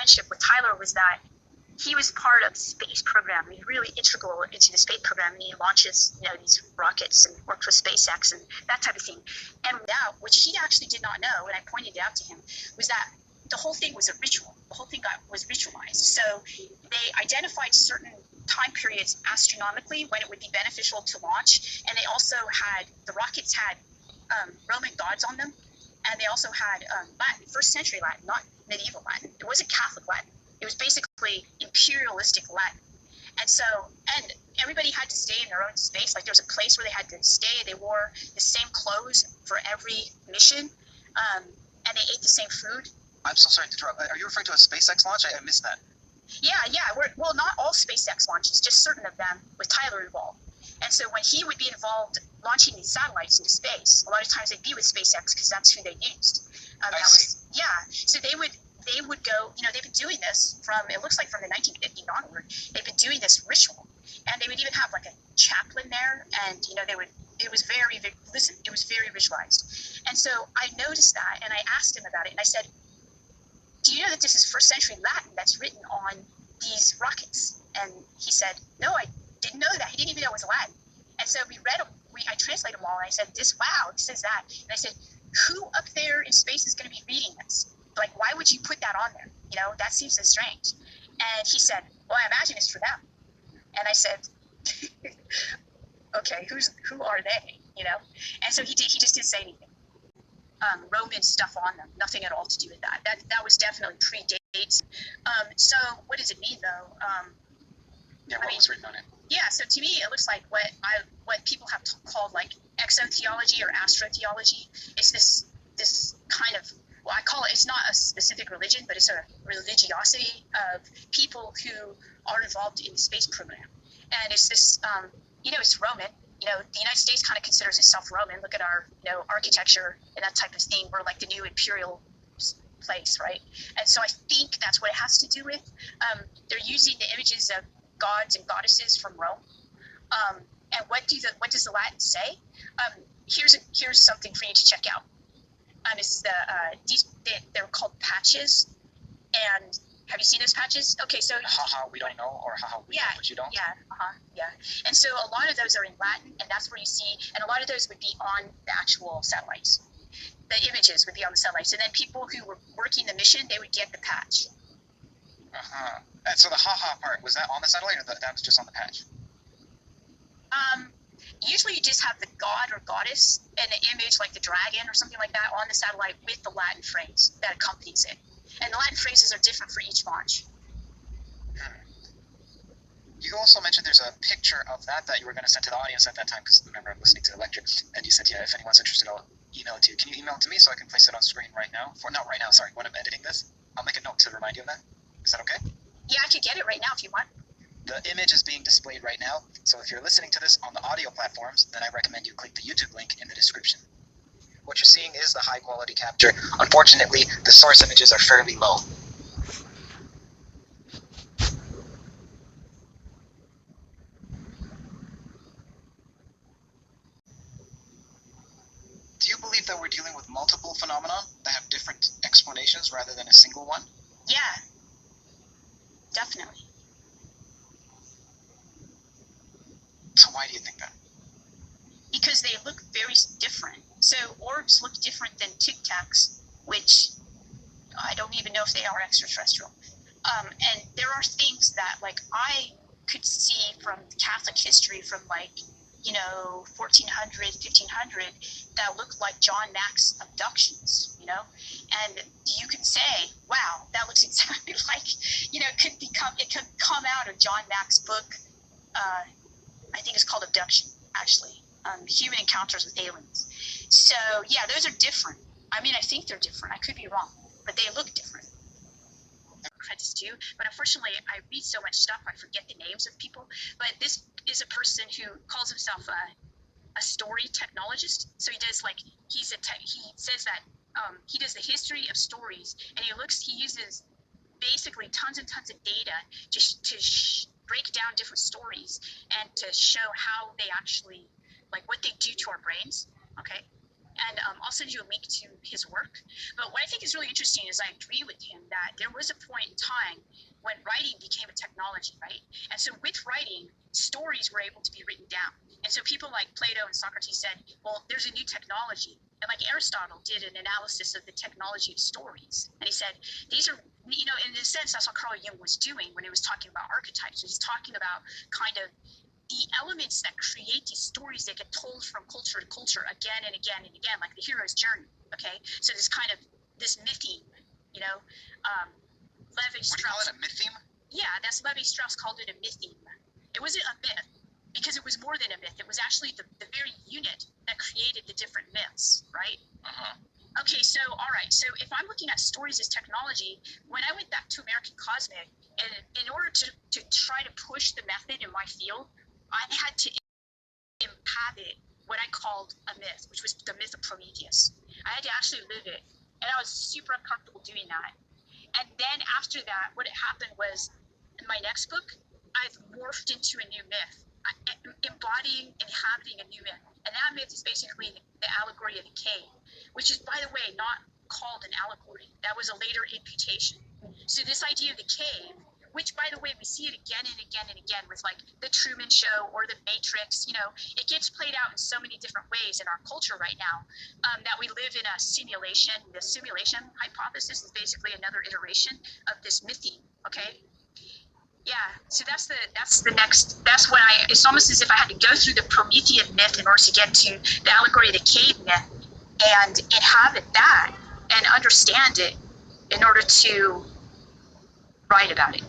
friendship with Tyler was that he was part of the space program. He's really integral into the space program, and he launches, these rockets and works with SpaceX and that type of thing. And now, which he actually did not know, and I pointed it out to him, was that the whole thing was a ritual. The whole thing was ritualized. So they identified certain time periods astronomically when it would be beneficial to launch, and they also had, the rockets had Roman gods on them, and they also had Latin, first century Latin, not medieval Latin. It wasn't Catholic Latin. It was basically imperialistic Latin. And so, and everybody had to stay in their own space. Like there was a place where they had to stay. They wore the same clothes for every mission, and they ate the same food. I'm so sorry to interrupt. Are you referring to a SpaceX launch? I missed that. Yeah. Well, not all SpaceX launches, just certain of them with Tyler involved. And so when he would be involved launching these satellites into space, a lot of times they'd be with SpaceX because that's who they used. I see. So they would go, they've been doing this it looks like from the 1950s onward, they've been doing this ritual. And they would even have like a chaplain there, and, it was very ritualized. And so I noticed that, and I asked him about it, and I said, do you know that this is first century Latin that's written on these rockets? And he said, no, I didn't know that. He didn't even know it was Latin. And so we read them, I translated them all, and I said, this says that. And I said, who up there in space is going to be reading this? Like, why would you put that on there? That seems so strange. And he said, well, I imagine it's for them. And I said, okay, who are they? And so he just didn't say anything. Roman stuff on them, nothing at all to do with that. That was definitely predates. So what does it mean though? What was written on it? Yeah, so to me it looks like what people have called like exotheology or astrotheology. It's this kind of, well, I call it, it's not a specific religion, but it's a religiosity of people who are involved in the space program. And it's this, it's Roman. The United States kind of considers itself Roman. Look at our, architecture and that type of thing. We're like the new imperial place, right? And so I think that's what it has to do with. They're using the images of gods and goddesses from Rome. And what does the Latin say? Here's something for you to check out. It's they're called patches, and have you seen those patches? Okay, so haha, we don't know, or haha, we know, but you don't. Yeah. And so a lot of those are in Latin, and that's where you see, and a lot of those would be on the actual satellites. The images would be on the satellites, and then people who were working the mission, they would get the patch. And so the haha part, was that on the satellite, or that was just on the patch? Usually you just have the god or goddess and the image, like the dragon or something like that, on the satellite with the Latin phrase that accompanies it. And the Latin phrases are different for each launch. You also mentioned there's a picture of that you were going to send to the audience at that time, because remember, I'm listening to the lecture, and you said, yeah, if anyone's interested, I'll email it to you. Can you email it to me so I can place it on screen right now? Not right now, sorry, when I'm editing this. I'll make a note to remind you of that. Is that okay? Yeah, I could get it right now if you want. The image is being displayed right now, so if you're listening to this on the audio platforms, then I recommend you click the YouTube link in the description. What you're seeing is the high quality capture. Unfortunately, the source images are fairly low. Do you believe that we're dealing with multiple phenomena that have different explanations rather than a single one? Yeah, definitely. So why do you think that? Because they look very different. So orbs look different than Tic Tacs, which I don't even know if they are extraterrestrial. And there are things that, like, I could see from Catholic history from, 1400, 1500, that look like John Mack's abductions, And you could say, wow, that looks exactly like, it could come out of John Mack's book, I think it's called Abduction, actually. Human encounters with aliens. So, yeah, those are different. I mean, I think they're different. I could be wrong, but they look different. Credits due, but unfortunately, I read so much stuff, I forget the names of people. But this is a person who calls himself a story technologist. So he does, he says that he does the history of stories, and he uses basically tons and tons of data to break down different stories and to show how they actually, what they do to our brains, okay? And I'll send you a link to his work. But what I think is really interesting is I agree with him that there was a point in time when writing became a technology, right? And so with writing, stories were able to be written down. And so people like Plato and Socrates said, well, there's a new technology. And like Aristotle did an analysis of the technology of stories. And he said, these are, in a sense, that's what Carl Jung was doing when he was talking about archetypes. He's talking about kind of the elements that create these stories that get told from culture to culture again and again and again, like the hero's journey. Okay, so this kind of this mytheme, Levi Strauss. What do you call it? A mytheme? Yeah, that's Levi Strauss called it a mytheme. It wasn't a myth because it was more than a myth. It was actually the very unit that created the different myths, right? Okay, so all right. So if I'm looking at stories as technology, when I went back to American Cosmic, and in order to try to push the method in my field, I had to inhabit what I called a myth, which was the myth of Prometheus. I had to actually live it, and I was super uncomfortable doing that. And then after that, what happened was, in my next book, I've morphed into a new myth, embodying, inhabiting a new myth. And that myth is basically the allegory of the cave, which is, by the way, not called an allegory. That was a later imputation. So this idea of the cave, which, by the way, we see it again and again and again with like the Truman Show or the Matrix, it gets played out in so many different ways in our culture right now, that we live in a simulation. The simulation hypothesis is basically another iteration of this mytheme, okay? Yeah, so that's it's almost as if I had to go through the Promethean myth in order to get to the allegory of the cave myth and inhabit that and understand it in order to write about it.